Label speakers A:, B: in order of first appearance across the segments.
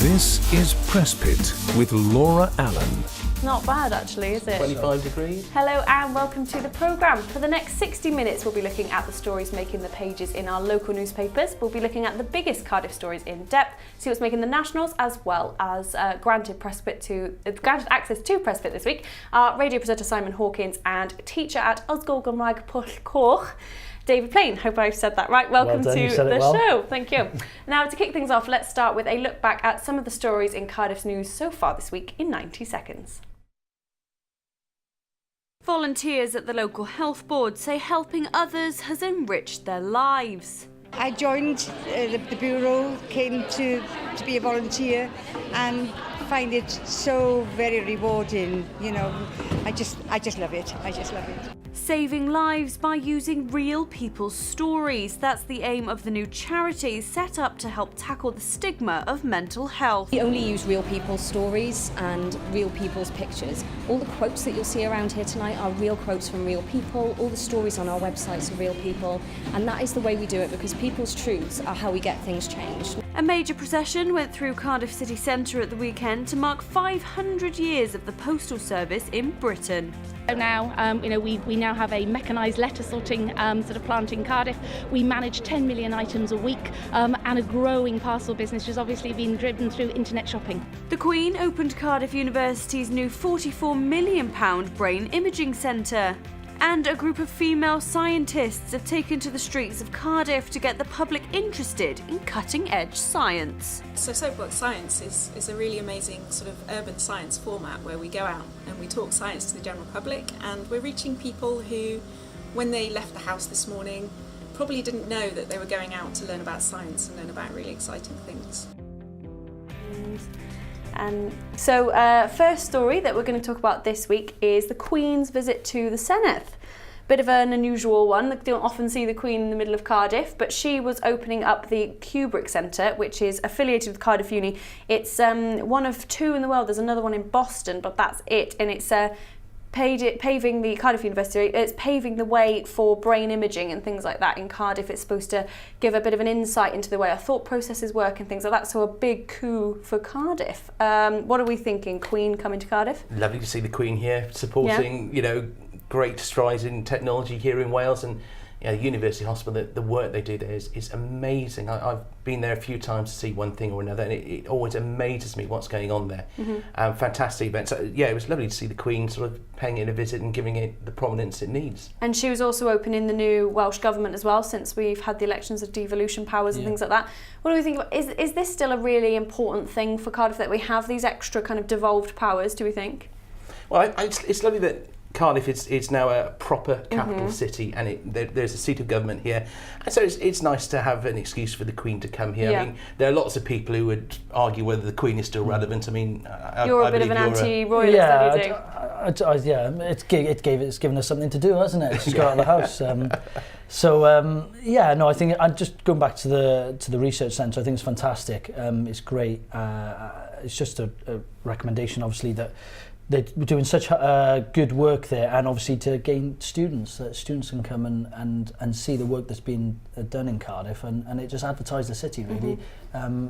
A: This is Press Pit with Laura Allen.
B: Not bad actually, is it?
C: 25 degrees.
B: Hello and welcome to the programme. For the next 60 minutes we'll be looking at the stories making the pages in our local newspapers. We'll be looking at the biggest Cardiff stories in depth, see what's making the nationals, as well as granted access to Press Pit this week, our radio presenter Simon Hawkins and teacher at Ysgol Gymraeg Pwll Coch, David Plain. Hope I've said that right. Welcome to the show. Thank you. Now, to kick things off, let's start with a look back at some of the stories in Cardiff's news so far this week in 90 seconds. Volunteers at the local health board say helping others has enriched their lives.
D: I joined the bureau, came to be a volunteer, and find it so very rewarding. You know, I just love it. I just love it.
B: Saving lives by using real people's stories. That's the aim of the new charity set up to help tackle the stigma of mental health.
E: We only use real people's stories and real people's pictures. All the quotes that you'll see around here tonight are real quotes from real people. All the stories on our websites are real people, and that is the way we do it because people's truths are how we get things changed.
B: A major procession went through Cardiff city centre at the weekend to mark 500 years of the postal service in Britain.
F: So now, we now have a mechanised letter sorting sort of plant in Cardiff. We manage 10 million items a week and a growing parcel business, which has obviously been driven through internet shopping.
B: The Queen opened Cardiff University's new £44 million brain imaging centre. And a group of female scientists have taken to the streets of Cardiff to get the public interested in cutting-edge science.
G: So Soapbox Science is a really amazing sort of urban science format where we go out and we talk science to the general public, and we're reaching people who, when they left the house this morning, probably didn't know that they were going out to learn about science and learn about really exciting things.
B: So first story that we're going to talk about this week is the Queen's visit to the Senedd. Bit of an unusual one. You don't often see the Queen in the middle of Cardiff, but she was opening up the Kubrick Centre, which is affiliated with Cardiff Uni. It's one of two in the world. There's another one in Boston, but that's it. And it's paving the Cardiff University, it's paving the way for brain imaging and things like that in Cardiff. It's supposed to give a bit of an insight into the way our thought processes work and things like that. So a big coup for Cardiff. What are we thinking? Queen coming to Cardiff?
C: Lovely to see the Queen here supporting, great strides in technology here in Wales, and the University Hospital, the work they do there is amazing. I've been there a few times to see one thing or another, and it always amazes me what's going on there. Mm-hmm. Fantastic event. So it was lovely to see the Queen sort of paying it a visit and giving it the prominence it needs. And
B: she was also opening the new Welsh Government as well, since we've had the elections of devolution powers and things like that. What do we think about, is this still a really important thing for Cardiff, that we have these extra kind of devolved powers, do we think?
C: Well, it's lovely that Cardiff is now a proper capital city, and there's a seat of government here, and so it's nice to have an excuse for the Queen to come here. I mean, there are lots of people who would argue whether the Queen is still relevant. I mean,
B: you're a bit of an anti-royalist, don't you?
H: It's given us something to do, hasn't it? Just go out of the house. I think I'm just going back to the research centre. I think it's fantastic. It's great. It's just a recommendation, obviously, that they're doing such good work there, and obviously to gain students, that students can come and see the work that's been done in Cardiff, and it just advertised the city really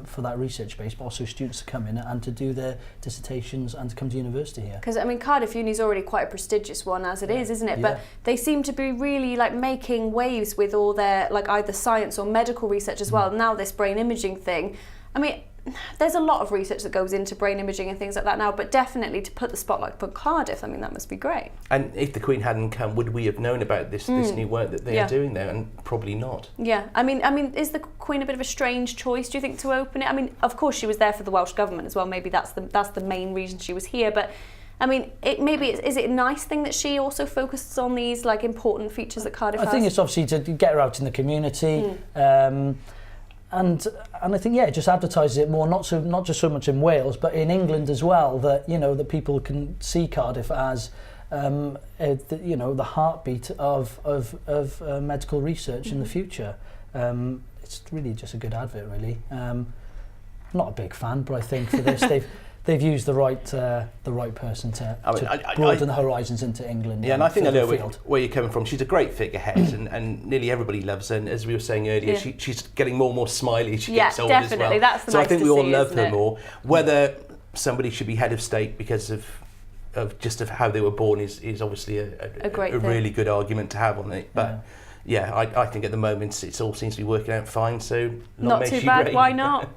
H: for that research base, but also students to come in and to do their dissertations and to come to university here.
B: Because I mean, Cardiff Uni is already quite a prestigious one as it is, isn't it? But they seem to be really making waves with all their either science or medical research as well. Now this brain imaging thing, I mean, there's a lot of research that goes into brain imaging and things like that now, but definitely to put the spotlight on Cardiff, I mean, that must be great.
C: And if the Queen hadn't come, would we have known about this new work that they are doing there? And probably not. Yeah,
B: I mean, is the Queen a bit of a strange choice, do you think, to open it? I mean, of course she was there for the Welsh Government as well. Maybe that's the main reason she was here, but I mean, is it a nice thing that she also focuses on these important features that Cardiff has?
H: I think it's obviously to get her out in the community. And I think it just advertises it more, not just so much in Wales, but in England as well. That that people can see Cardiff as the heartbeat of medical research in the future. It's really just a good advert, really. Not a big fan, but I think for this they've used the right person to broaden the horizons into England.
C: Yeah, and I think I know
H: field.
C: where you're coming from. She's a great figurehead, and nearly everybody loves her. And as we were saying earlier, she's getting more and more smiley as she gets older as well.
B: Definitely. That's the
C: so
B: nice
C: I think
B: to
C: we all
B: see,
C: love
B: isn't
C: her
B: it?
C: more. Whether somebody should be head of state because of how they were born is obviously a really good argument to have on it. But yeah, I think at the moment it all seems to be working out fine, so
B: not too bad, why not?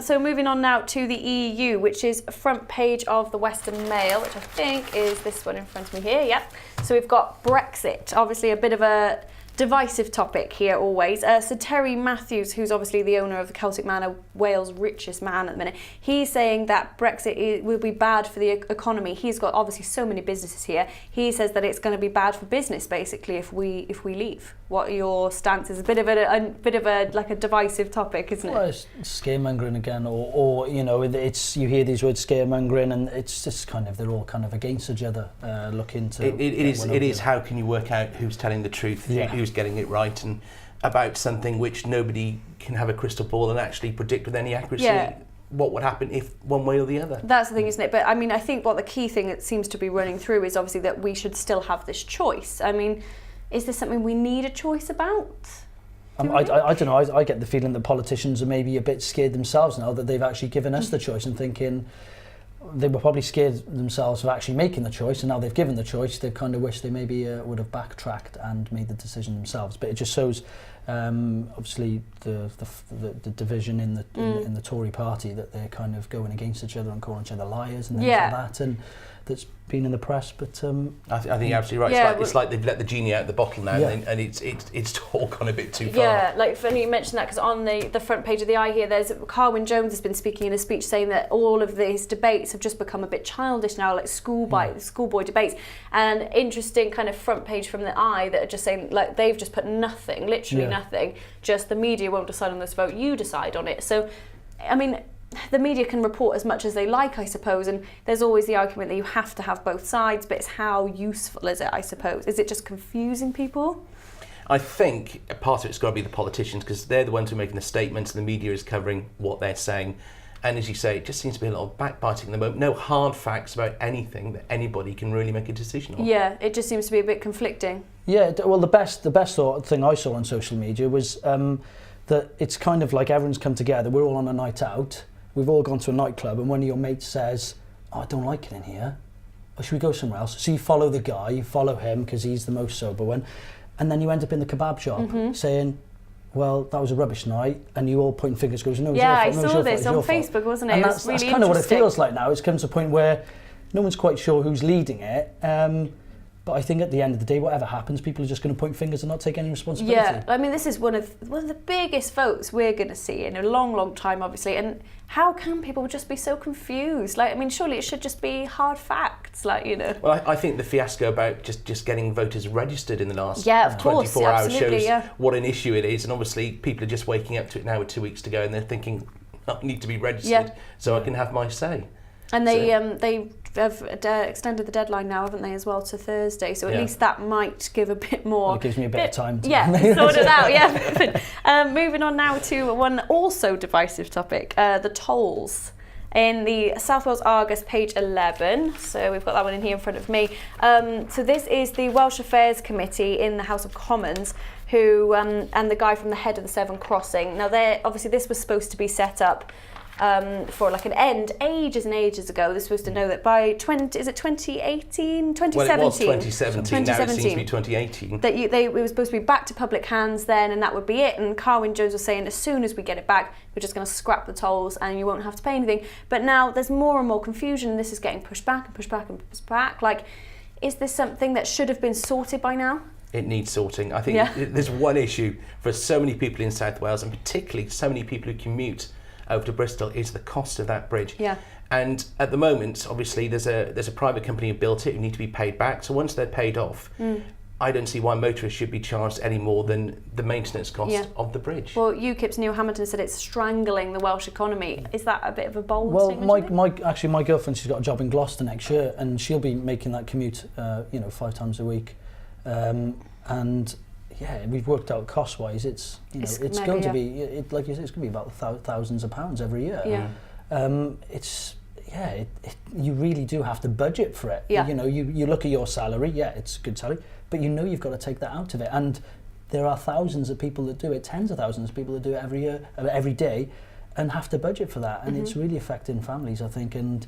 B: So moving on now to the EU, which is front page of the Western Mail, which I think is this one in front of me here, yep. So we've got Brexit, obviously a bit of a divisive topic here always. So Terry Matthews, who's obviously the owner of the Celtic Manor, Wales' richest man at the minute, he's saying that Brexit will be bad for the economy. He's got obviously so many businesses here. He says that it's going to be bad for business basically if we leave. What are your stances? A bit of a like a divisive topic, isn't it?
H: Well, it's scaremongering again, or you know, it's you hear these words scaremongering, and it's just kind of they're all kind of against each other. Looking to
C: it is how can you work out who's telling the truth, who's getting it right, and about something which nobody can have a crystal ball and actually predict with any accuracy what would happen if one way or the other.
B: That's the thing, isn't it? But I mean, I think what the key thing that seems to be running through is obviously that we should still have this choice. I mean, is this something we need a choice about?
H: I don't know. I get the feeling that politicians are maybe a bit scared themselves now that they've actually given us the choice, and thinking they were probably scared themselves of actually making the choice, and now they've given the choice, they kind of wish they maybe would have backtracked and made the decision themselves. But it just shows, obviously, the division in the Tory party, that they're kind of going against each other and calling each other liars and things like that, and that's been in the press. But
C: I think you're absolutely right.
B: Yeah,
C: it's like they've let the genie out of the bottle now, and it's all gone a bit too far.
B: Yeah, like funny you mentioned that, because on the front page of the Eye here, there's Carwyn Jones has been speaking in a speech saying that all of these debates have just become a bit childish now, like schoolboy debates. And interesting kind of front page from the Eye that are just saying like they've just put nothing, literally nothing. Just the media won't decide on this vote, you decide on it. So, I mean, the media can report as much as they like, I suppose, and there's always the argument that you have to have both sides, but it's how useful is it, I suppose? Is it just confusing people?
C: I think a part of it's got to be the politicians, because they're the ones who are making the statements and the media is covering what they're saying. And as you say, it just seems to be a lot of backbiting at the moment. No hard facts about anything that anybody can really make a decision on.
B: Yeah, it just seems to be a bit conflicting.
H: Yeah, well, the best sort of thing I saw on social media was that it's kind of like everyone's come together, we're all on a night out, we've all gone to a nightclub, and one of your mates says, "Oh, I don't like it in here. Or should we go somewhere else?" So you follow the guy, you follow him because he's the most sober one, and then you end up in the kebab shop saying, "Well, that was a rubbish night," and you all point fingers, goes, "No, it's your fault."
B: I saw this on Facebook, wasn't it?
H: And
B: it
H: that's
B: was really
H: kind of what it
B: interesting.
H: feels like now. It's come to a point where no one's quite sure who's leading it. But I think at the end of the day, whatever happens, people are just going to point fingers and not take any responsibility.
B: Yeah, I mean, this is one of the biggest votes we're going to see in a long, long time, obviously. And how can people just be so confused? Like, I mean, surely it should just be hard facts, like, you know.
C: Well, I think the fiasco about just getting voters registered in the last
B: 24
C: hours shows
B: yeah.
C: what an issue it is. And obviously, people are just waking up to it now with 2 weeks to go, and they're thinking, I need to be registered so I can have my say.
B: And they have extended the deadline now, haven't they, as well, to Thursday? So at least that might give a bit more.
H: Well, it gives me a bit of time to
B: sort it out. Yeah. Moving on now to one also divisive topic: the tolls. In the South Wales Argus, page 11. So we've got that one in here in front of me. So this is the Welsh Affairs Committee in the House of Commons, who and the guy from the head of the Severn Crossing. Now, obviously this was supposed to be set up for like an end ages and ages ago. They're supposed to know that by 2018? 2017?
C: Well, it was 2017, now it seems to be 2018.
B: That it was supposed to be back to public hands then, and that would be it. And Carwyn Jones was saying, as soon as we get it back, we're just going to scrap the tolls and you won't have to pay anything. But now there's more and more confusion, and this is getting pushed back and pushed back and pushed back. Like, is this something that should have been sorted by now?
C: It needs sorting. I think there's one issue for so many people in South Wales, and particularly so many people who commute over to Bristol, is the cost of that bridge.
B: Yeah.
C: And at the moment, obviously, there's a private company who built it who need to be paid back. So once they're paid off, I don't see why motorists should be charged any more than the maintenance cost of the bridge.
B: Well, UKIP's Neil Hamilton said it's strangling the Welsh economy. Is that a bit of a bold statement?
H: Well, my girlfriend, she's got a job in Gloucester next year, and she'll be making that commute, 5 times a week, and. Yeah, we've worked out cost-wise. It's going to be like you said, it's going to be about thousands of pounds every year.
B: Yeah.
H: It's you really do have to budget for it.
B: Yeah.
H: You know, you look at your salary, it's a good salary, but you know you've got to take that out of it. And there are thousands of people that do it, tens of thousands of people that do it every year, every day, and have to budget for that. And it's really affecting families, I think, and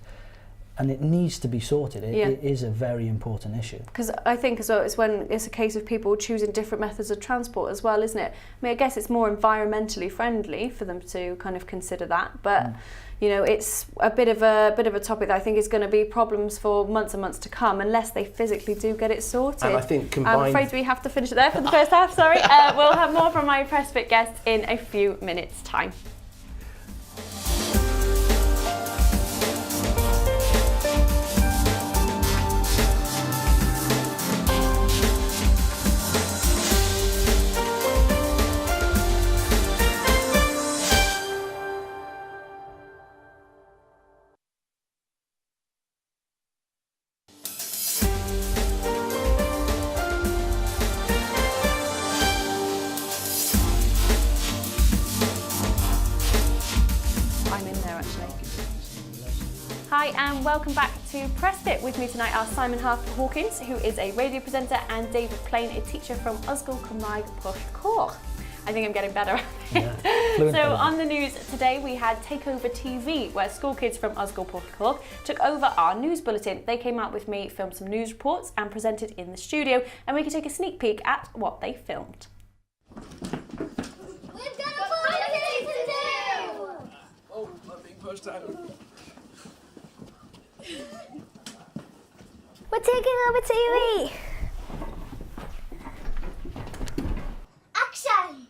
H: it needs to be sorted. It is a very important issue. Because
B: I think as well, it's when it's a case of people choosing different methods of transport as well, isn't it? I mean, I guess it's more environmentally friendly for them to kind of consider that, but you know, it's a bit of a topic that I think is going to be problems for months and months to come unless they physically do get it sorted.
C: And I think combined...
B: I'm afraid we have to finish it there for the first half, sorry. We'll have more from my Press Fit guests in a few minutes' time. Hi and welcome back to Press Fit. With me tonight are Simon Hawkins, who is a radio presenter, and David Plain, a teacher from Ysgol Cymraeg Pwll Coch. I think I'm getting better at it. So on the news today we had Takeover TV, where school kids from Ysgol Pwll Coch took over our news bulletin. They came out with me, filmed some news reports and presented in the studio, and we can take a sneak peek at what they filmed.
I: We've got a bulletin to do!
J: Oh, I'm being pushed out.
I: We're taking over TV! Action!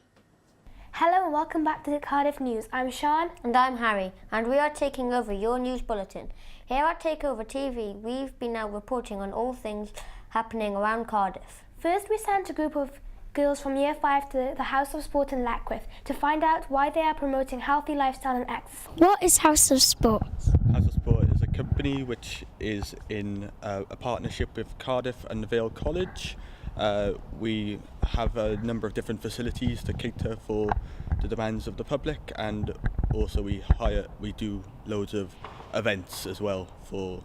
K: Hello and welcome back to the Cardiff News. I'm Sean.
L: And I'm Harry, and we are taking over your news bulletin. Here at Takeover TV, we've been now reporting on all things happening around Cardiff.
K: First, we sent a group of girls from Year 5 to the House of Sport in Leckwith to find out why they are promoting healthy lifestyle and exercise.
I: What is House of Sport?
M: House of Sport is a company which is in a partnership with Cardiff and Vale College. We have a number of different facilities to cater for the demands of the public, and also we do loads of events as well for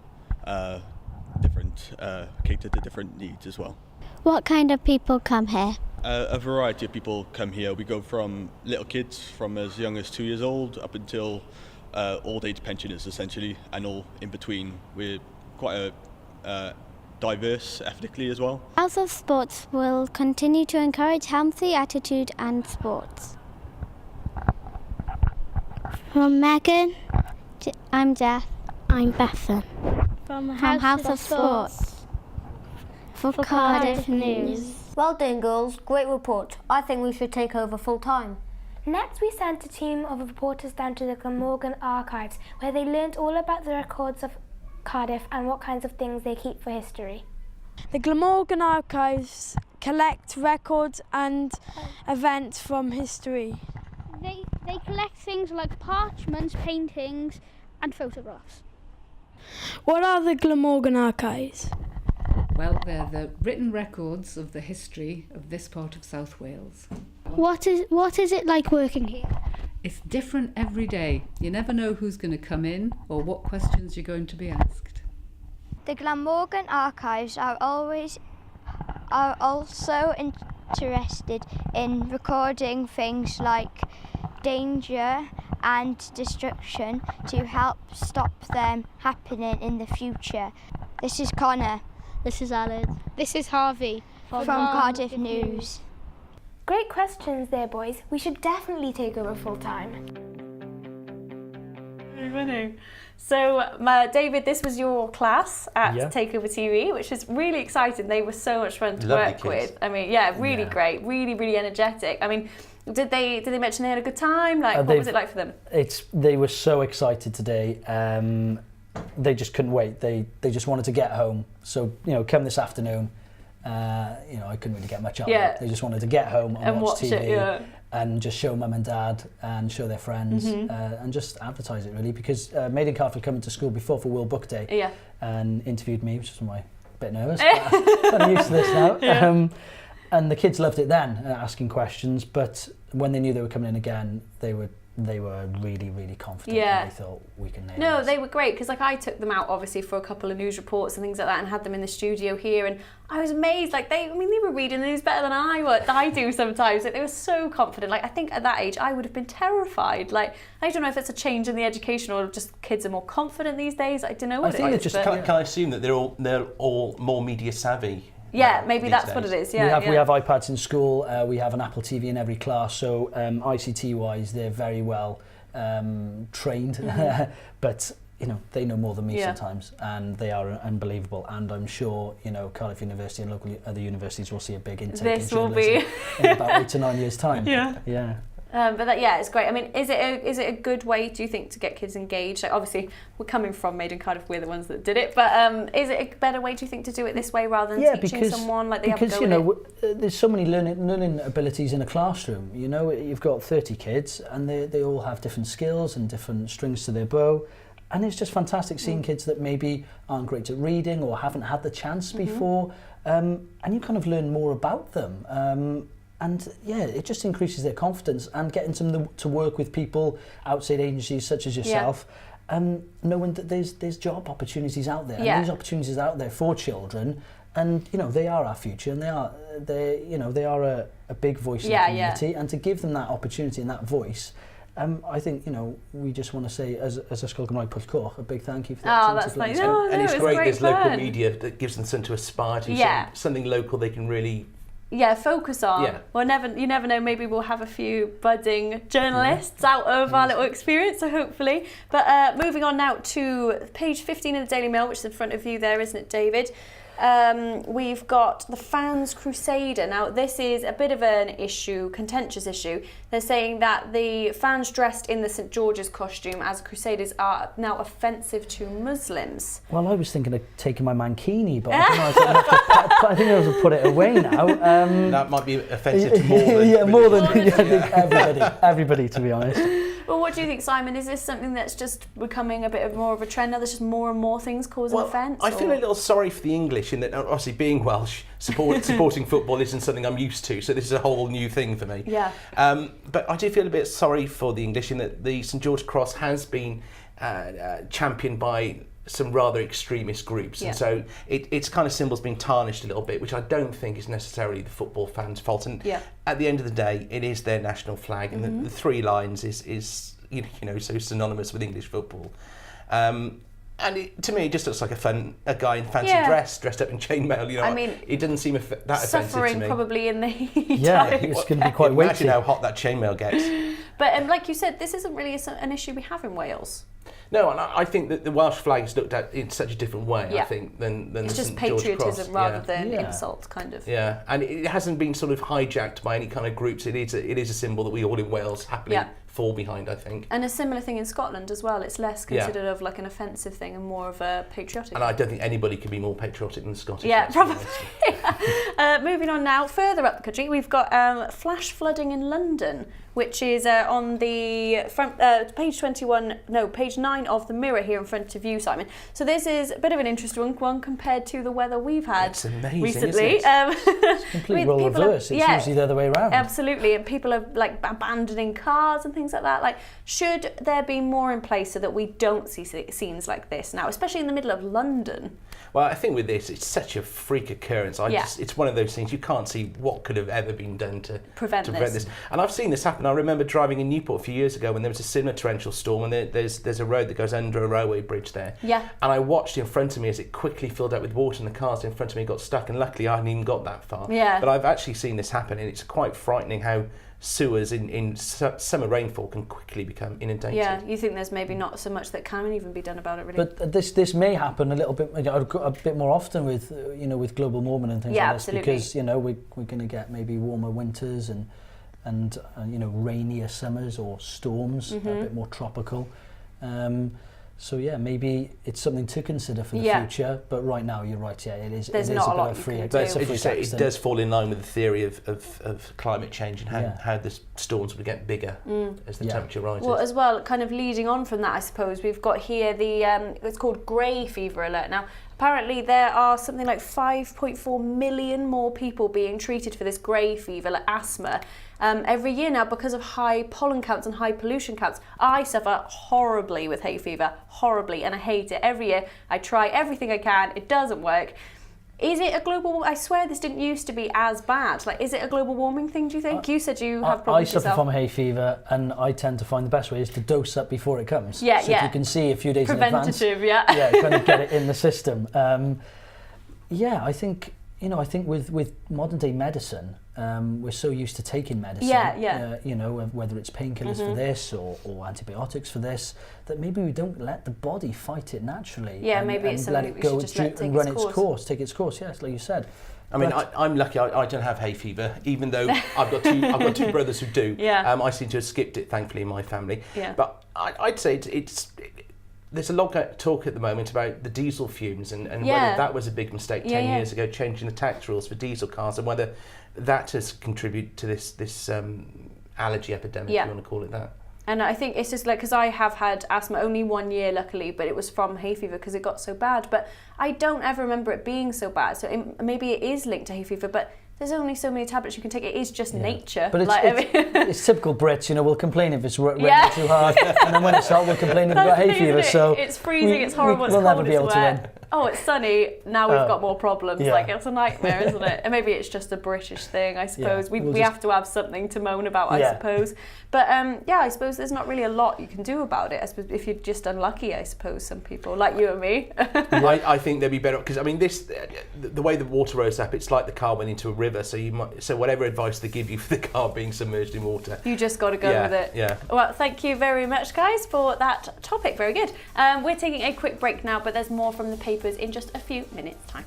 M: cater to different needs as well.
I: What kind of people come here?
M: A variety of people come here. We go from little kids from as young as 2 years old up until old age pensioners essentially, and all in between. We're quite diverse ethnically as well.
I: House of Sports will continue to encourage healthy attitude and sports. From Megan, I'm Jeff. I'm Bethan. From House of Sports. For Cardiff News.
L: Well done, girls. Great report. I think we should take over full time.
K: Next, we sent a team of reporters down to the Glamorgan Archives, where they learned all about the records of Cardiff and what kinds of things they keep for history.
N: The Glamorgan Archives collect records and events from history.
O: They collect things like parchments, paintings and photographs.
N: What are the Glamorgan Archives?
P: Well, they're the written records of the history of this part of South Wales.
I: What is it like working here?
P: It's different every day. You never know who's going to come in or what questions you're going to be asked.
I: The Glamorgan Archives are also interested in recording things like danger and destruction to help stop them happening in the future. This is Connor.
O: This is Alan. This is Harvey.
I: From Cardiff News.
K: Great questions there, boys. We should definitely take over full time.
B: So, David, this was your class at Takeover TV, which is really exciting. They were so much fun to work with. I mean, really great, really energetic. I mean, did they mention they had a good time? Like, what was it like for them?
H: They were so excited today. They just couldn't wait. They just wanted to get home. So, come this afternoon. I couldn't really get much out of it. They just wanted to get home and watch TV and just show mum and dad and show their friends and just advertise it really, because Maiden Calf had come into school before for World Book Day and interviewed me, which was a bit nervous, but I'm used to this now. And the kids loved it then, asking questions, but when they knew they were coming in again, they were they were really, really confident.
B: Yeah.
H: And they thought we can nail
B: No,
H: this.
B: they were great because like I took them out obviously for a couple of news reports and things like that and had them in the studio here, and I was amazed. Like they were reading the news better than I do sometimes. Like, they were so confident. Like I think at that age I would have been terrified. Like I don't know if it's a change in the education or just kids are more confident these days. I don't know what
C: I think
B: it
C: it's
B: is.
C: just
B: but-
C: can I assume that they're all more media savvy?
B: Yeah, maybe
C: these
B: that's
C: days?
B: what it is. Yeah,
H: we have iPads in school. We have an Apple TV in every class. So ICT wise, they're very well trained.
B: Mm-hmm.
H: But you know, they know more than me
B: Yeah.
H: sometimes, and they are unbelievable. And I'm sure, you know, Cardiff University and local other universities will see a big intake
B: This
H: in
B: will
H: journalism
B: be
H: in about 8 to 9 years' time.
B: Yeah.
H: Yeah.
B: But that, yeah, it's great. I mean, is it a good way, do you think, to get kids engaged? Like, obviously, we're coming from Made in Cardiff, we're the ones that did it. But is it a better way, do you think, to do it this way rather than teaching someone like they have a go
H: you know,
B: at it?
H: there's so many learning abilities in a classroom. You know, you've got 30 kids, and they all have different skills and different strings to their bow. And it's just fantastic seeing kids that maybe aren't great at reading or haven't had the chance before, and you kind of learn more about them. And yeah, it just increases their confidence, and getting them to work with people outside agencies such as yourself, knowing that there's job opportunities out there, and there's opportunities out there for children, and you know they are our future, and they are a big voice in the community, and to give them that opportunity and that voice. I think, you know, we just want to say, as Ysgol Gymraeg Pwllcoch, a big thank you for that.
B: Oh, that's nice.
C: And it's great there's
B: fun.
C: local media that gives them something to aspire to, something local they can really
B: focus on. You never know, maybe we'll have a few budding journalists out of our little experience, so hopefully. But moving on now to page 15 of the Daily Mail, which is in front of you there, isn't it, David? We've got the Fans Crusader. Now, this is a bit of an issue, contentious issue. They're saying that the fans dressed in the St George's costume as crusaders are now offensive to Muslims.
H: Well, I was thinking of taking my mankini, but I don't know. I think I have to put it away now.
C: That might be offensive to more than
H: everybody, to be honest.
B: Well, what do you think, Simon? Is this something that's just becoming a bit of more of a trend now? There's just more and more things causing offence?
C: I feel a little sorry for the English in that, obviously, being Welsh, supporting football isn't something I'm used to, so this is a whole new thing for me.
B: Yeah.
C: But I do feel a bit sorry for the English in that the St George Cross has been championed by some rather extremist groups, and so its kind of symbol's been tarnished a little bit, which I don't think is necessarily the football fans' fault. And at the end of the day, it is their national flag, and the 3 lines is you know so synonymous with English football. And to me, it just looks like a guy in fancy dress, dressed up in chainmail. You know, I mean, it doesn't seem that offensive to me.
B: Suffering probably in the heat.
H: Yeah, it's going to be quite weighty.
C: Imagine how hot that chainmail gets.
B: But like you said, this isn't really an issue we have in Wales.
C: No, and I think that the Welsh flag is looked at in such a different way, I think, than
B: it's
C: the
B: just
C: St George
B: patriotism
C: Cross.
B: rather than insult, kind of.
C: Yeah, and it hasn't been sort of hijacked by any kind of groups. It is a symbol that we all in Wales happily fall behind, I think.
B: And a similar thing in Scotland as well. It's less considered of like an offensive thing and more of a patriotic.
C: And I don't think anybody could be more patriotic than the Scottish.
B: Yeah, probably. Moving on now, further up the country, we've got flash flooding in London, which is on the front page 9 of the Mirror here in front of you, Simon. So this is a bit of an interesting one compared to the weather we've had recently.
H: It's complete role reverse. It's usually the other way around.
B: Absolutely, and people are like abandoning cars and things like that. Like, should there be more in place so that we don't see scenes like this now, especially in the middle of London?
C: Well, I think with this, it's such a freak occurrence. It's one of those things you can't see what could have ever been done to prevent this. And I've seen this happen. I remember driving in Newport a few years ago when there was a similar torrential storm, and there's a road that goes under a railway bridge there.
B: Yeah.
C: And I watched in front of me as it quickly filled up with water, and the cars in front of me got stuck. And luckily, I hadn't even got that far.
B: Yeah.
C: But I've actually seen this happen, and it's quite frightening how sewers in summer rainfall can quickly become inundated.
B: Yeah, you think there's maybe not so much that can even be done about it, really?
H: But this may happen a little bit, a bit more often with with global warming and things like this, because we're going to get maybe warmer winters and rainier summers or storms, a bit more tropical. So yeah, maybe it's something to consider for the future. But right now, you're right. Yeah, it is.
B: There's
H: it
B: not
H: is
B: a lot
H: of
B: you
H: free.
B: can do.
C: As you say, it does fall in line with the theory of climate change and how the storms would get bigger as the temperature rises.
B: Well, as well, kind of leading on from that, I suppose we've got here the it's called grey fever alert. Now, Apparently there are something like 5.4 million more people being treated for this grey fever, like asthma, every year now because of high pollen counts and high pollution counts. I suffer horribly with hay fever, horribly, and I hate it. Every year I try everything I can, it doesn't work. Is it a global? I swear this didn't used to be as bad. Like, is it a global warming thing, do you think? You said you have problems
H: I suffer
B: yourself.
H: from hay fever, and I tend to find the best way is to dose up before it comes.
B: Yeah,
H: so if you can see a few days in advance.
B: Preventative, yeah.
H: Yeah, kind of get it in the system. I think, with modern day medicine, we're so used to taking medicine. Whether it's painkillers for this or antibiotics for this, that maybe we don't let the body fight it naturally.
B: Yeah,
H: and,
B: maybe
H: and
B: it's
H: let
B: something
H: it
B: we
H: go
B: should just let take
H: run
B: its course.
H: Take its course. Yes, like you said.
C: I mean, I'm lucky. I don't have hay fever, even though I've got two brothers who do.
B: Yeah.
C: I seem to have skipped it, thankfully, in my family.
B: Yeah.
C: But I'd say there's a lot of talk at the moment about the diesel fumes and whether that was a big mistake 10 years ago, changing the tax rules for diesel cars, and whether that has contributed to this allergy epidemic, if you want to call it that.
B: And I think it's just like, because I have had asthma only 1 year, luckily, but it was from hay fever because it got so bad. But I don't ever remember it being so bad. So maybe it is linked to hay fever, but there's only so many tablets you can take. It is just nature.
H: But it's typical Brits, we'll complain if it's raining too hard, and then when it's hot, we'll complain if we've got hay fever. So
B: it's freezing, it's horrible,
H: we'll
B: it's
H: never
B: cold,
H: be able
B: it's
H: to
B: wet.
H: win.
B: Oh, it's sunny, now we've got more problems.
H: Yeah.
B: Like, it's a nightmare, isn't it? And maybe it's just a British thing, I suppose.
H: Yeah,
B: we have to have something to moan about, I suppose. But I suppose there's not really a lot you can do about it. I suppose if you're just unlucky, I suppose, some people, like you and me.
C: I think they'd be better, because I mean, the way the water rose up, it's like the car went into a river, so whatever advice they give you for the car being submerged in water,
B: you just got to go with it.
C: Yeah.
B: Well, thank you very much, guys, for that topic. Very good. We're taking a quick break now, but there's more from the papers in just a few minutes' time.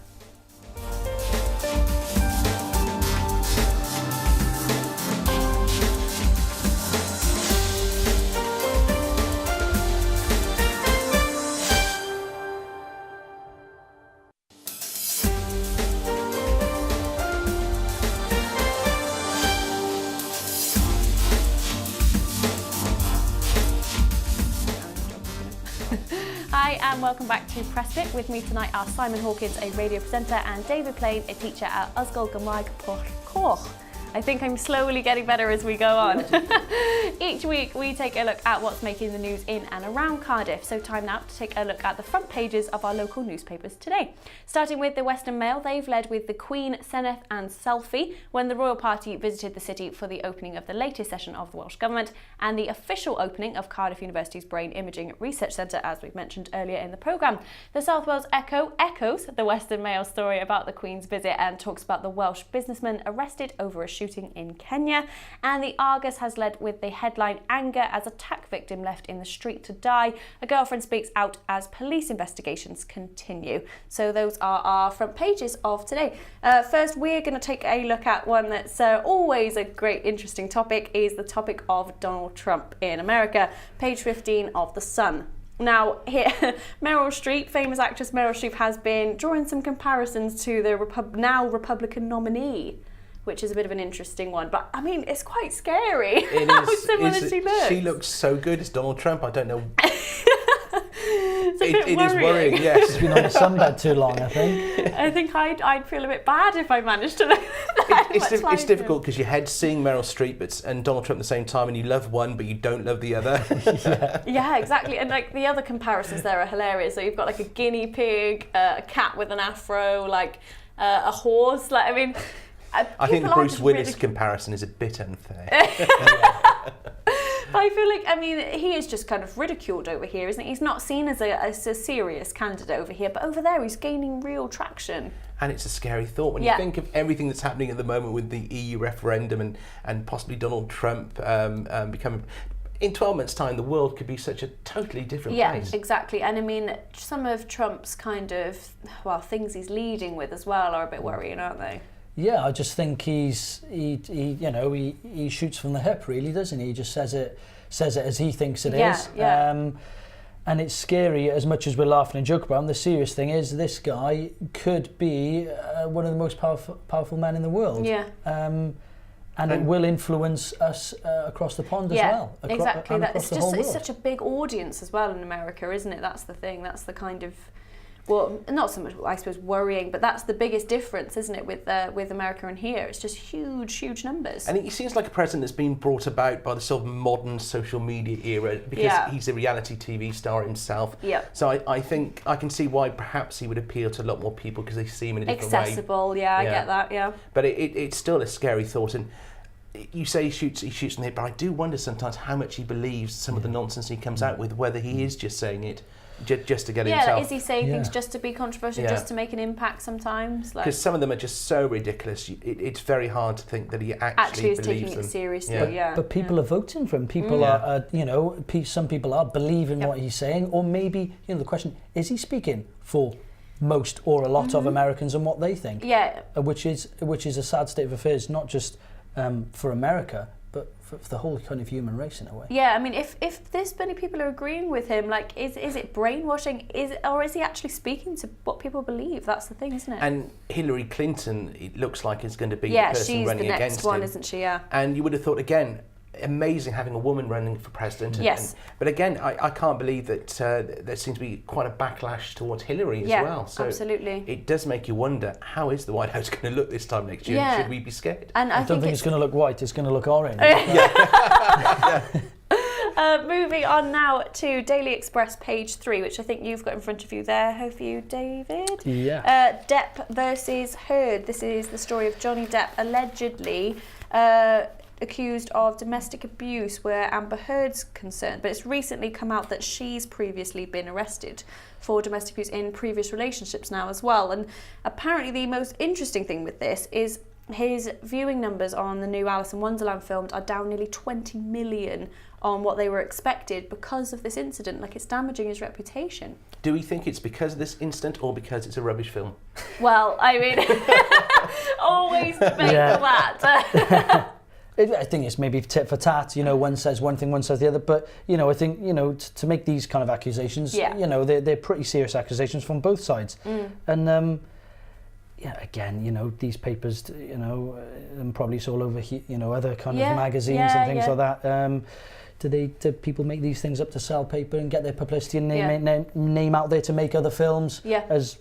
B: Hi and welcome back to Pressbit. With me tonight are Simon Hawkins, a radio presenter, and David Plain, a teacher at Ysgol Gymraeg Porthcawl. I think I'm slowly getting better as we go on. Each week we take a look at what's making the news in and around Cardiff. So time now to take a look at the front pages of our local newspapers today. Starting with the Western Mail, they've led with the Queen, Senedd and selfie when the royal party visited the city for the opening of the latest session of the Welsh Government and the official opening of Cardiff University's Brain Imaging Research Centre, as we've mentioned earlier in the programme. The South Wales Echo echoes the Western Mail story about the Queen's visit and talks about the Welsh businessman arrested over a shooting in Kenya, and the Argus has led with the headline "Anger as attack victim left in the street to die. A girlfriend speaks out as police investigations continue." So those are our front pages of today. First, we're going to take a look at one that's always a great interesting topic, is the topic of Donald Trump in America. Page 15 of The Sun. Now, here, Meryl Streep, famous actress Meryl Streep, has been drawing some comparisons to the now Republican nominee, which is a bit of an interesting one. But, I mean, it's quite scary how similar she looks.
C: She looks so good as Donald Trump. I don't know.
B: It
C: is worrying, yes.
H: She's been on the sunbed too long, I think.
B: I think I'd feel a bit bad if I managed to look that much like
C: It's difficult because your head's seeing Meryl Streep and Donald Trump at the same time, and you love one but you don't love the other.
B: Yeah, exactly. And like the other comparisons there are hilarious. So you've got like a guinea pig, a cat with an afro, like a horse. Like, I mean,
C: I think the Bruce Willis comparison is a bit unfair.
B: But I feel like, I mean, he is just kind of ridiculed over here, isn't he? He's not seen as a serious candidate over here, but over there he's gaining real traction.
C: And it's a scary thought when you think of everything that's happening at the moment with the EU referendum and possibly Donald Trump becoming... In 12 months' time, the world could be such a totally different place.
B: Yeah, exactly. And I mean, some of Trump's kind of, things he's leading with as well are a bit worrying, aren't they?
H: Yeah, I just think he shoots from the hip, really, doesn't he? He just says it as he thinks it is.
B: Yeah.
H: And it's scary, as much as we're laughing and joking about him. The serious thing is this guy could be one of the most powerful men in the world.
B: Yeah.
H: And it will influence us across the pond as well.
B: Exactly.
H: It's
B: such a big audience as well in America, isn't it? That's the thing. That's the kind of well, not so much, I suppose, worrying, but that's the biggest difference, isn't it, with America and here? It's just huge numbers.
C: And he seems like a president that's been brought about by the sort of modern social media era, because he's a reality TV star himself.
B: Yeah.
C: So I think I can see why perhaps he would appeal to a lot more people because they see him in a different
B: Accessible,
C: way.
B: I get that, yeah.
C: But it's still a scary thought. And you say he shoots from the hip, but I do wonder sometimes how much he believes some of the nonsense he comes out with, whether he is just saying it just to get himself.
B: Yeah, is he saying things just to be controversial, just to make an impact sometimes?
C: Because some of them are just so ridiculous, it's very hard to think that he actually
B: is
C: believes
B: taking
C: them.
B: it seriously,
H: But people are voting for him. People are, some people are believing what he's saying, or maybe, the question, is he speaking for most or a lot of Americans and what they think?
B: Yeah.
H: Which is a sad state of affairs, not just for America, but for the whole kind of human race in a way.
B: Yeah, I mean, if this many people are agreeing with him, like, is it brainwashing? Or is he actually speaking to what people believe? That's the thing, isn't it?
C: And Hillary Clinton, it looks like, is going to be the person running against him.
B: Yeah, she's the next one, isn't she? Yeah.
C: And you would have thought, again, amazing having a woman running for president. But again, I can't believe that there seems to be quite a backlash towards Hillary as well. So
B: absolutely.
C: It does make you wonder, how is the White House going to look this time next year?
B: Yeah.
C: Should we be scared?
B: And
H: I don't think it's going to look white, it's going to look orange.
B: Moving on now to Daily Express page 3, which I think you've got in front of you there. Have you, David?
H: Yeah.
B: Depp versus Heard. This is the story of Johnny Depp allegedly accused of domestic abuse where Amber Heard's concerned, but it's recently come out that she's previously been arrested for domestic abuse in previous relationships now as well. And apparently the most interesting thing with this is his viewing numbers on the new Alice in Wonderland film are down nearly 20 million on what they were expected because of this incident. Like, it's damaging his reputation.
C: Do we think it's because of this incident or because it's a rubbish film?
B: Well, I mean, always debate that.
H: I think it's maybe tit for tat, one says one thing, one says the other, but, I think, to make these kind of accusations, they're pretty serious accusations from both sides. And, again, these papers, and probably it's all over, other kind of magazines and things like that. Do people make these things up to sell paper and get their publicity and name out there to make other films? As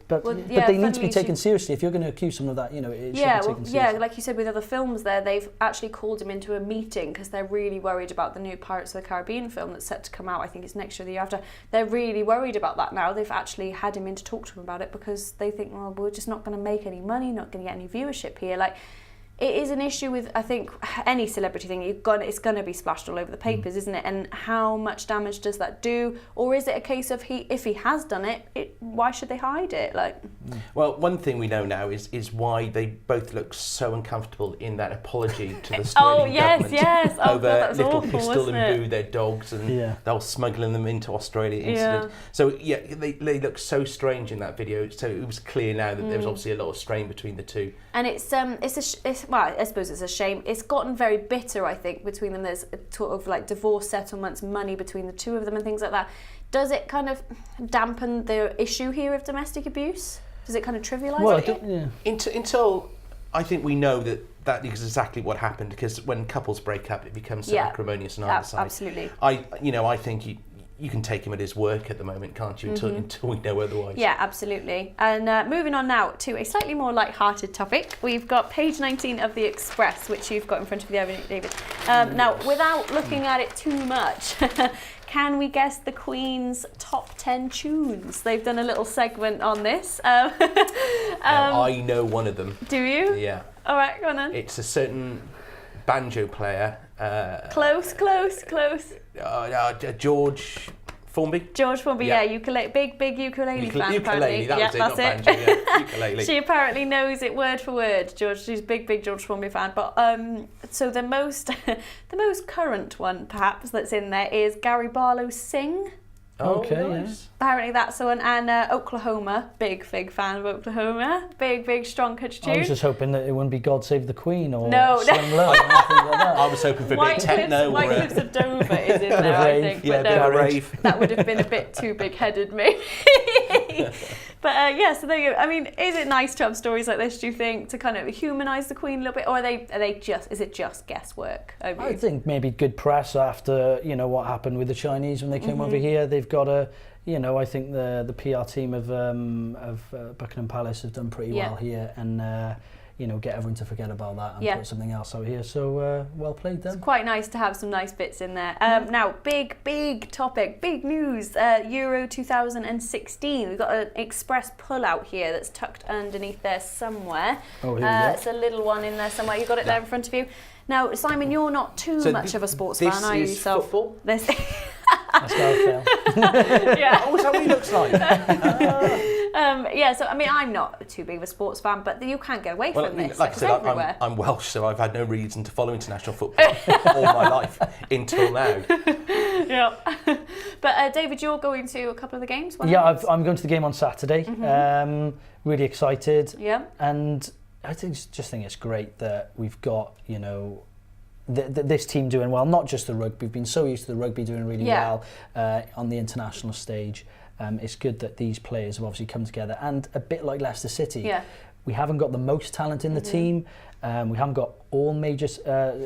H: but they need to be taken seriously. If you're going to accuse someone of that, it should be taken seriously.
B: Yeah, like you said with other films, they've actually called him into a meeting because they're really worried about the new Pirates of the Caribbean film that's set to come out. I think it's next year, the year after. They're really worried about that now. They've actually had him in to talk to him about it because they think, well, we're just not going to make any money, not going to get any viewership here. Like, it is an issue with, I think, any celebrity thing. It's going to be splashed all over the papers, isn't it? And how much damage does that do? Or is it a case of if he has done it, why should they hide it?
C: Well, one thing we know now is why they both look so uncomfortable in that apology to the Sterling government over
B: that was
C: Little
B: awful,
C: Pistol and
B: wasn't
C: Boo, their dogs, and they were smuggling them into Australia incident. So they look so strange in that video. So it was clear now that there was obviously a lot of strain between the two.
B: And well, I suppose it's a shame. It's gotten very bitter, I think, between them. There's a sort of like divorce settlements, money between the two of them and things like that. Does it kind of dampen the issue here of domestic abuse? Does it kind of trivialise it?
C: Until I think we know that is exactly what happened, because when couples break up, it becomes so acrimonious on either side.
B: Absolutely.
C: I think you can take him at his work at the moment, can't you, until we know otherwise.
B: Yeah, absolutely. And moving on now to a slightly more light-hearted topic, we've got page 19 of the Express, which you've got in front of you there, David. Now, without looking at it too much, can we guess the Queen's top 10 tunes? They've done a little segment on this.
C: I know one of them.
B: Do you?
C: Yeah.
B: All right, go on then.
C: It's a certain banjo player.
B: Close.
C: George Formby.
B: George Formby, big ukulele fan.
C: Ukulele,
B: apparently.
C: That's it. Banjo, ukulele.
B: She apparently knows it word for word. She's a big George Formby fan. But so the most current one, perhaps, that's in there is Gary Barlow's "Sing."
H: Okay,
C: nice.
B: Apparently that's the one. And Oklahoma, big fan of Oklahoma. Big, strong country tune.
H: I was just hoping that it wouldn't be God Save the Queen or
B: Slim
H: Low or anything like that.
C: I was hoping for a bit of techno.
B: White Cliffs of Dover is in there, I think.
C: But no,
B: that would have been a bit too big-headed, maybe. But yeah, so there you go. I mean, is it nice to have stories like this, do you think, to kind of humanise the Queen a little bit, or is it just guesswork?
H: I think maybe good press after, you know, what happened with the Chinese when they came over here. They've got a, you know, I think the PR team of Buckingham Palace have done pretty well here, and you know, get everyone to forget about that and put something else out here. So well played then.
B: It's quite nice to have some nice bits in there. Now, big topic, big news. Euro 2016. We've got an express pull-out here that's tucked underneath there somewhere.
H: Oh, here we go.
B: It's a little one in there somewhere. You've got it there in front of you. Now, Simon, you're not too much of a sports fan, are you?
C: This is football?
B: This
H: That's how I feel.
B: yeah.
C: Oh, is that what he looks like?
B: Yeah, so I mean, I'm not too big of a sports fan, but you can't get away from this.
C: Like I said, I'm Welsh, so I've had no reason to follow international football all my life until now.
B: Yeah. But David, you're going to a couple of the games?
H: I'm going to the game on Saturday. Really excited.
B: Yeah.
H: And I just think it's great that we've got, you know, this team doing well, not just the rugby. We've been so used to the rugby doing really well on the international stage. It's good that these players have obviously come together, and a bit like Leicester City, we haven't got the most talent in the team. We haven't got all major,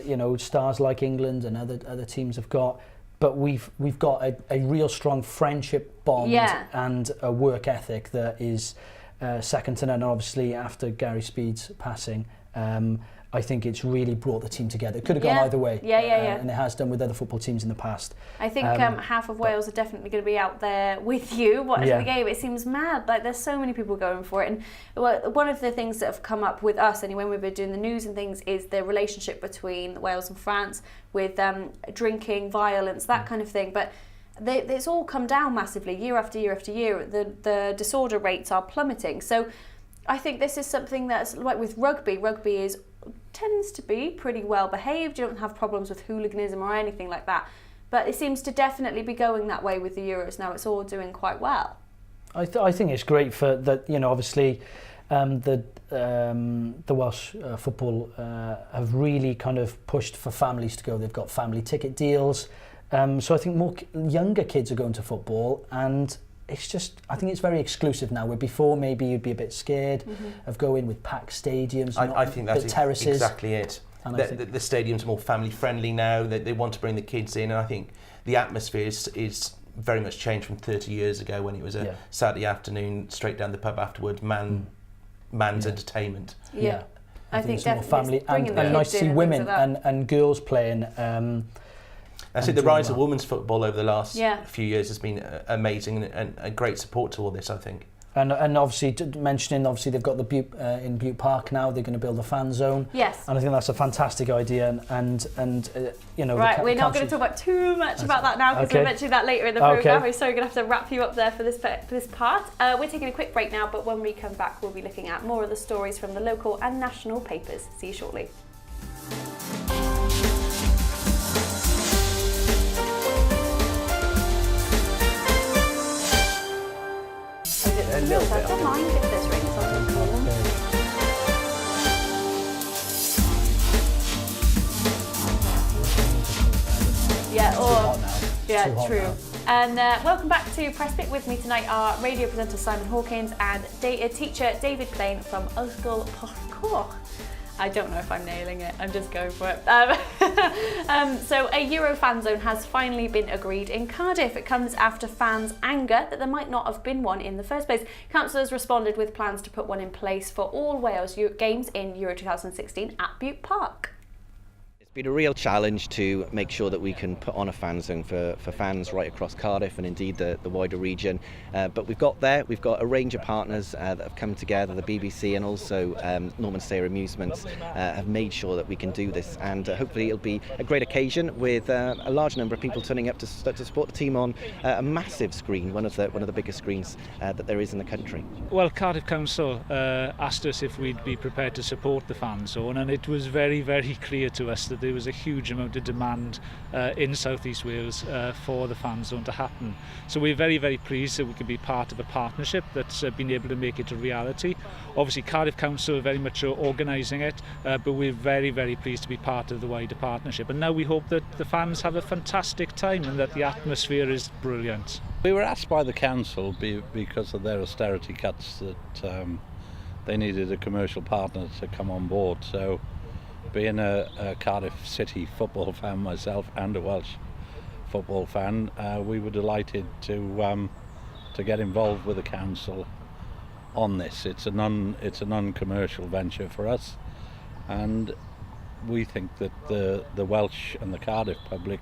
H: you know, stars like England and other teams have got. But we've got a real strong friendship bond and a work ethic that is second to none. Obviously, after Gary Speed's passing, I think it's really brought the team together. It could have gone either way, and it has done with other football teams in the past.
B: I think half of Wales are definitely going to be out there with you watching the game. It seems mad. Like, there's so many people going for it. And one of the things that have come up with us, anyway, when we've been doing the news and things, is the relationship between Wales and France with drinking, violence, that kind of thing. But it's all come down massively year after year after year. The disorder rates are plummeting. So I think this is something that's like with rugby. Rugby tends to be pretty well behaved. You don't have problems with hooliganism or anything like that. But it seems to definitely be going that way with the Euros now. It's all doing quite well.
H: I think it's great for that. You know, obviously, the Welsh football have really kind of pushed for families to go. They've got family ticket deals. So I think more younger kids are going to football, and it's just, I think it's very exclusive now, where before maybe you'd be a bit scared of going with packed stadiums,
C: I think that's
H: terraces.
C: Exactly it. The stadiums are more family friendly now. They want to bring the kids in, and I think the atmosphere is very much changed from 30 years ago when it was a Saturday afternoon straight down the pub afterwards, man's entertainment.
B: Yeah.
H: I think it's more family, and nice to see women and girls playing.
C: I think the rise of women's football over the last few years has been amazing, and a great support to all this, I think.
H: And obviously, mentioning, obviously they've got the Butte, in Butte Park now, they're going to build a fan zone.
B: Yes.
H: And I think that's a fantastic idea, and you know...
B: Right, we're not going to talk about too much about that now, because we'll mention that later in the programme. We're so going to have to wrap you up there for this part. We're taking a quick break now, but when we come back, we'll be looking at more of the stories from the local and national papers. See you shortly.
C: A little bit.
B: I don't mind if there's rings on the column. Yeah, true. And welcome back to Press Pit. With me tonight are radio presenter Simon Hawkins and data teacher David Plain from Ysgol Porthcawl. I don't know if I'm nailing it, I'm just going for it. So a Euro fan zone has finally been agreed in Cardiff. It comes after fans' anger that there might not have been one in the first place. Councillors responded with plans to put one in place for all Wales games in Euro 2016 at Butte Park.
Q: It's been a real challenge to make sure that we can put on a fan zone for fans right across Cardiff and indeed the wider region. But we've got a range of partners that have come together. The BBC and also Norman Sayer Amusements have made sure that we can do this, and hopefully it'll be a great occasion with a large number of people turning up to support the team on a massive screen, one of the biggest screens that there is in the country.
R: Well, Cardiff Council asked us if we'd be prepared to support the fan zone, and it was very, very clear to us that there was a huge amount of demand in South East Wales for the fan zone to happen. So we're very, very pleased that we can be part of a partnership that's been able to make it a reality. Obviously Cardiff Council are very much organising it, but we're very, very pleased to be part of the wider partnership. And now we hope that the fans have a fantastic time and that the atmosphere is brilliant.
S: We were asked by the council because of their austerity cuts that they needed a commercial partner to come on board. So being a Cardiff City football fan myself and a Welsh football fan, we were delighted to get involved with the council on this. It's a non-commercial venture for us, and we think that the Welsh and the Cardiff public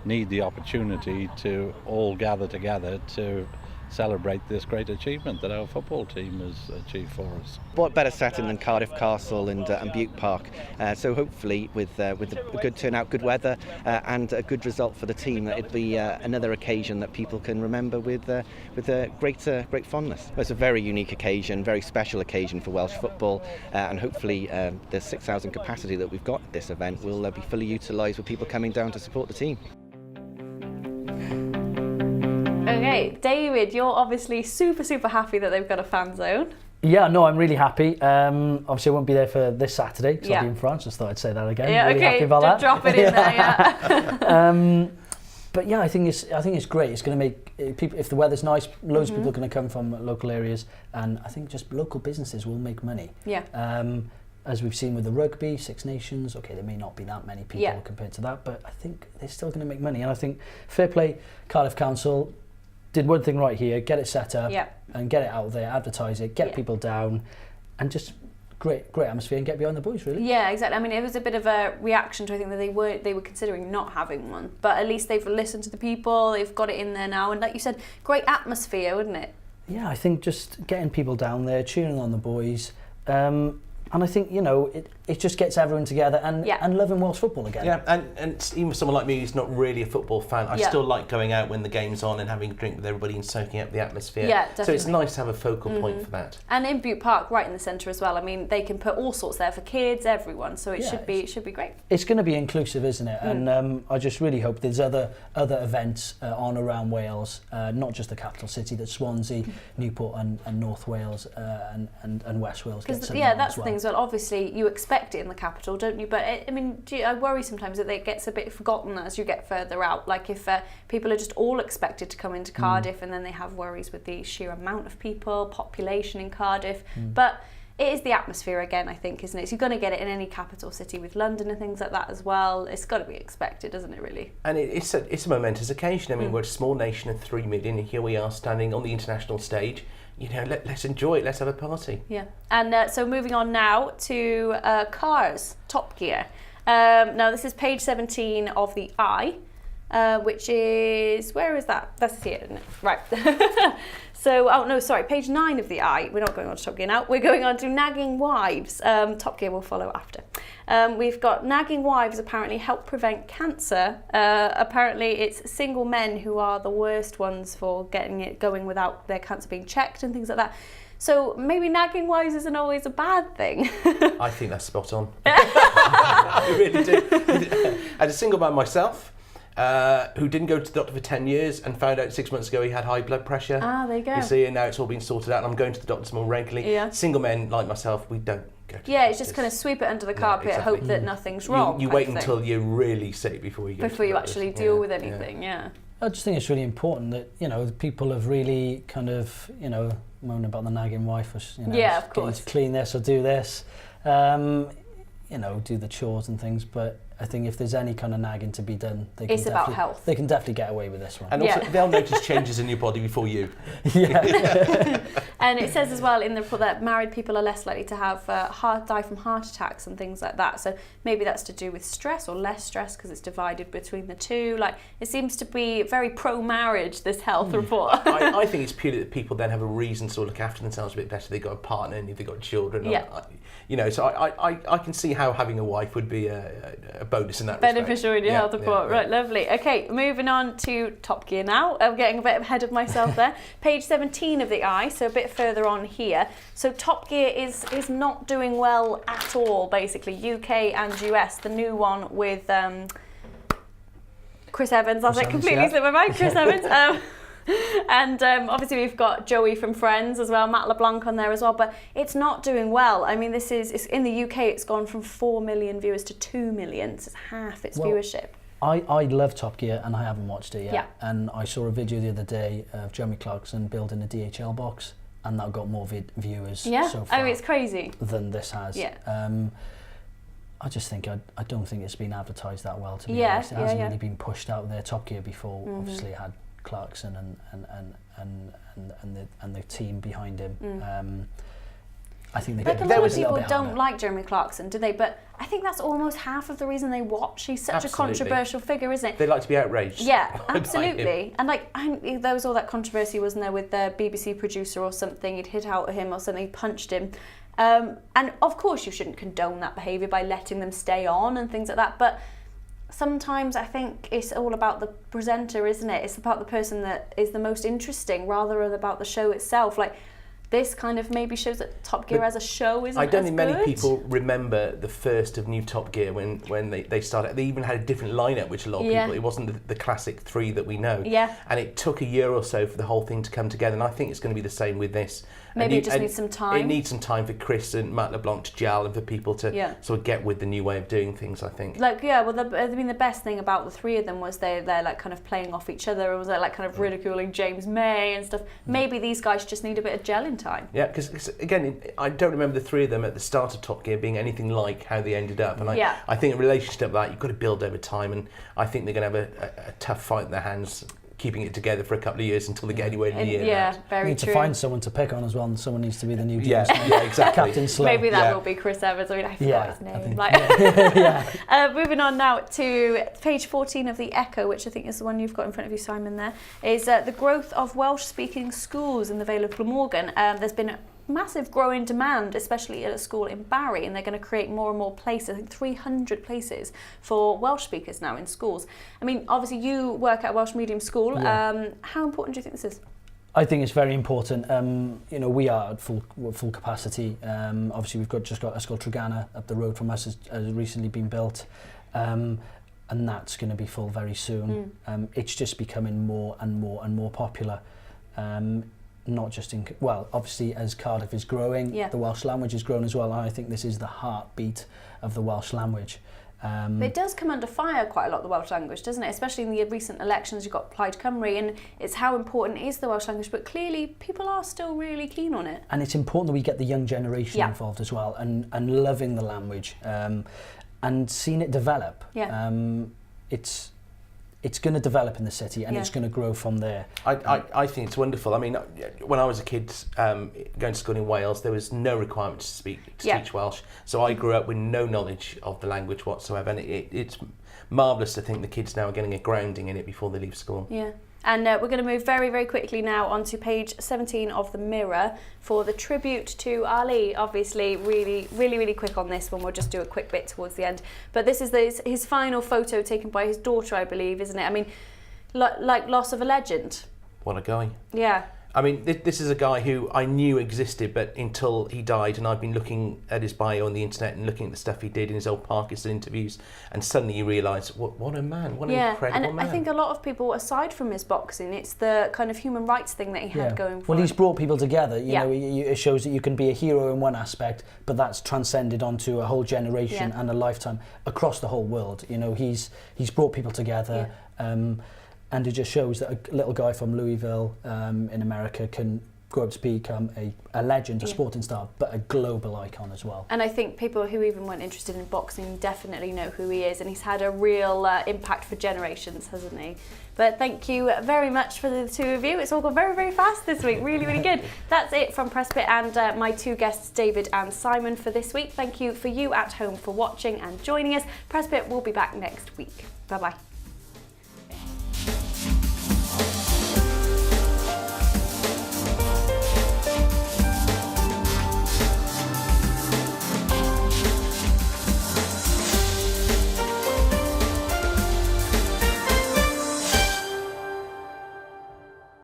S: need the opportunity to all gather together to celebrate this great achievement that our football team has achieved for us.
Q: What better setting than Cardiff Castle and Butte Park? So hopefully with a good turnout, good weather and a good result for the team, it'll be another occasion that people can remember with a great fondness. It's a very unique occasion, very special occasion for Welsh football, and hopefully the 6,000 capacity that we've got at this event will be fully utilised with people coming down to support the team.
B: Okay, David, you're obviously super happy that they've got a fan zone.
H: Yeah, no, I'm really happy. Obviously, I won't be there for this Saturday because I'll be in France. Just thought I'd say that again.
B: Yeah,
H: really
B: okay,
H: happy about that.
B: Drop it in there. Yeah.
H: But yeah, I think it's great. It's going to make people. If the weather's nice, loads of people are going to come from local areas, and I think just local businesses will make money.
B: Yeah.
H: As we've seen with the rugby, Six Nations. Okay, there may not be that many people compared to that, but I think they're still going to make money. And I think fair play, Cardiff Council did one thing right here, get it set up and get it out there, advertise it, get people down, and just great atmosphere and get behind the boys, really.
B: Yeah, exactly. I mean, it was a bit of a reaction to, I think, that they were considering not having one, but at least they've listened to the people, they've got it in there now, and like you said, great atmosphere, wouldn't it?
H: Yeah, I think just getting people down there, cheering on the boys, and I think, you know, it just gets everyone together and loving Welsh football again.
C: Yeah, and even someone like me who's not really a football fan, I still like going out when the game's on and having a drink with everybody and soaking up the atmosphere.
B: Yeah, definitely.
C: So it's nice to have a focal point for that.
B: And in Butte Park, right in the centre as well. I mean, they can put all sorts there for kids, everyone. So it should be great.
H: It's going to be inclusive, isn't it? And I just really hope there's other events on around Wales, not just the capital city, that Swansea, Newport and North Wales and West Wales get something on
B: that's
H: as well.
B: the thing as well. Obviously, you expect it in the capital, don't you? But I worry sometimes that it gets a bit forgotten as you get further out. Like if people are just all expected to come into Cardiff, and then they have worries with the sheer amount of people, population in Cardiff. But it is the atmosphere again, I think, isn't it? So you're going to get it in any capital city with London and things like that as well. It's got to be expected, doesn't it, really? And
C: it's a momentous occasion. I mean, we're a small nation of 3 million, and here we are standing on the international stage. You know, let's enjoy it. Let's have a party.
B: Yeah. And so moving on now to Cars, Top Gear. Now this is page 17 of the Eye, which is, where is that? That's here, isn't it? Right. So, page 9 of the Eye. We're not going on to Top Gear now. We're going on to Nagging Wives. Top Gear will follow after. We've got nagging wives apparently help prevent cancer. Apparently it's single men who are the worst ones for getting it going without their cancer being checked and things like that. So maybe nagging wives isn't always a bad thing.
C: I think that's spot on. I really do. As a single man myself, who didn't go to the doctor for 10 years and found out 6 months ago he had high blood pressure.
B: Ah, there you go.
C: You see, and now it's all been sorted out and I'm going to the doctors more regularly.
B: Yeah.
C: Single men like myself, we don't go to the
B: it's just kind of sweep it under the carpet, hope that nothing's wrong.
C: You wait until you're really sick before you go
B: before you actually deal with anything,
H: I just think it's really important that, you know, people have really kind of, you know, moaned about the nagging wife, or, you know,
B: of course,
H: getting to clean this or do this, you know, do the chores and things, but I think if there's any kind of nagging to be done,
B: it's about health.
H: They can definitely get away with this one.
C: And also, they'll notice changes in your body before you.
B: And it says as well in the report that married people are less likely to have die from heart attacks and things like that. So maybe that's to do with stress or less stress because it's divided between the two. Like, it seems to be very pro-marriage, this health report.
C: I think it's purely that people then have a reason to look after themselves a bit better. They've got a partner and they've got children.
B: Yeah.
C: You know, so I can see how having a wife would be a bonus in that
B: beneficial
C: respect.
B: in your health report. Right, lovely. Okay, moving on to Top Gear now. I'm getting a bit ahead of myself there. Page 17 of the eye, so a bit further on here. So Top Gear is not doing well at all, basically. UK and US, the new one with Chris Evans. I was like completely slipped my mind. Chris Evans. And obviously we've got Joey from Friends as well, Matt LeBlanc on there as well, but it's not doing well. I mean, it's in the UK, it's gone from 4 million viewers to 2 million, so it's half its viewership.
H: I love Top Gear and I haven't watched it yet.
B: Yeah.
H: And I saw a video the other day of Jeremy Clarkson building a DHL box, and that got more viewers so far
B: it's crazy
H: than this has.
B: Yeah.
H: I just think I don't think it's been advertised that well, to be honest. It hasn't really been pushed out there. Top Gear before obviously had Clarkson and the team behind him. I think
B: a lot of people don't like Jeremy Clarkson, do they? But I think that's almost half of the reason they watch. He's such a controversial figure, isn't it?
C: They like to be outraged.
B: Yeah, absolutely. And like, there was all that controversy, wasn't there, with the BBC producer or something? He'd hit out at him or something, punched him. And of course, you shouldn't condone that behaviour by letting them stay on and things like that. But sometimes I think it's all about the presenter, isn't it? It's about the person that is the most interesting rather than about the show itself. Like, this kind of maybe shows that Top Gear as a show isn't
C: I don't
B: as
C: think
B: good.
C: many people remember the first of new Top Gear when they started. They even had a different lineup, which a lot of people, it wasn't the classic 3 that we know.
B: Yeah.
C: And it took a year or so for the whole thing to come together, and I think it's going to be the same with this.
B: Maybe it just needs some time.
C: It needs some time for Chris and Matt LeBlanc to gel and for people to sort of get with the new way of doing things, I think.
B: Like, the best thing about the 3 of them was they're like kind of playing off each other, and was like kind of ridiculing James May and stuff. Maybe these guys just need a bit of gelling time.
C: Yeah, because again, I don't remember the 3 of them at the start of Top Gear being anything like how they ended up. And I think in relation to that, you've got to build over time, and I think they're going to have a tough fight in their hands, keeping it together for a couple of years until they get anywhere near that.
B: Very
H: true. Need to find someone to pick on as well, and someone needs to be the new James.
C: Yeah, exactly.
H: Captain Slow.
B: Maybe that will be Chris Evans. I mean, I forgot his name. Moving on now to page 14 of the Echo, which I think is the one you've got in front of you, Simon, there, is the growth of Welsh-speaking schools in the Vale of Glamorgan. There's been a massive growing demand, especially at a school in Barry, and they're going to create more and more places. I think 300 places for Welsh speakers now in schools. I mean, obviously you work at a Welsh medium school. How important do you think this is?
H: I think it's very important. We are at full capacity. Obviously, we've just got Ysgol Treganna up the road from us has recently been built, and that's going to be full very soon. It's just becoming more and more popular. Not just obviously as Cardiff is growing, the Welsh language is growing as well, and I think this is the heartbeat of the Welsh language.
B: But it does come under fire quite a lot, the Welsh language, doesn't it? Especially in the recent elections, you've got Plaid Cymru, and it's how important is the Welsh language, but clearly people are still really keen on it.
H: And it's important that we get the young generation involved as well, and loving the language, and seeing it develop. It's going to develop in the city, and it's going to grow from there.
C: I think it's wonderful. I mean, when I was a kid going to school in Wales, there was no requirement to teach Welsh. So I grew up with no knowledge of the language whatsoever, and it's marvellous to think the kids now are getting a grounding in it before they leave school.
B: Yeah. And we're going to move very, very quickly now onto page 17 of the Mirror for the tribute to Ali. Obviously, really quick on this one. We'll just do a quick bit towards the end. But this is his final photo taken by his daughter, I believe, isn't it? I mean, like loss of a legend.
C: What a guy.
B: Yeah.
C: I mean, this is a guy who I knew existed, but until he died, and I've been looking at his bio on the internet and looking at the stuff he did in his old Parkinson interviews, and suddenly you realise, what a man, what an incredible man.
B: I think a lot of people, aside from his boxing, it's the kind of human rights thing that he had going for
H: him. Well, he's brought people together. You know,
B: Yeah.
H: it shows that you can be a hero in one aspect, but that's transcended onto a whole generation and a lifetime across the whole world. You know, he's brought people together. And it just shows that a little guy from Louisville in America can grow up to become a legend, a sporting star, but a global icon as well.
B: And I think people who even weren't interested in boxing definitely know who he is, and he's had a real impact for generations, hasn't he? But thank you very much for the two of you. It's all gone very, very fast this week. Really good. That's it from Presspit and my two guests, David and Simon, for this week. Thank you for you at home for watching and joining us. Presspit will be back next week. Bye-bye.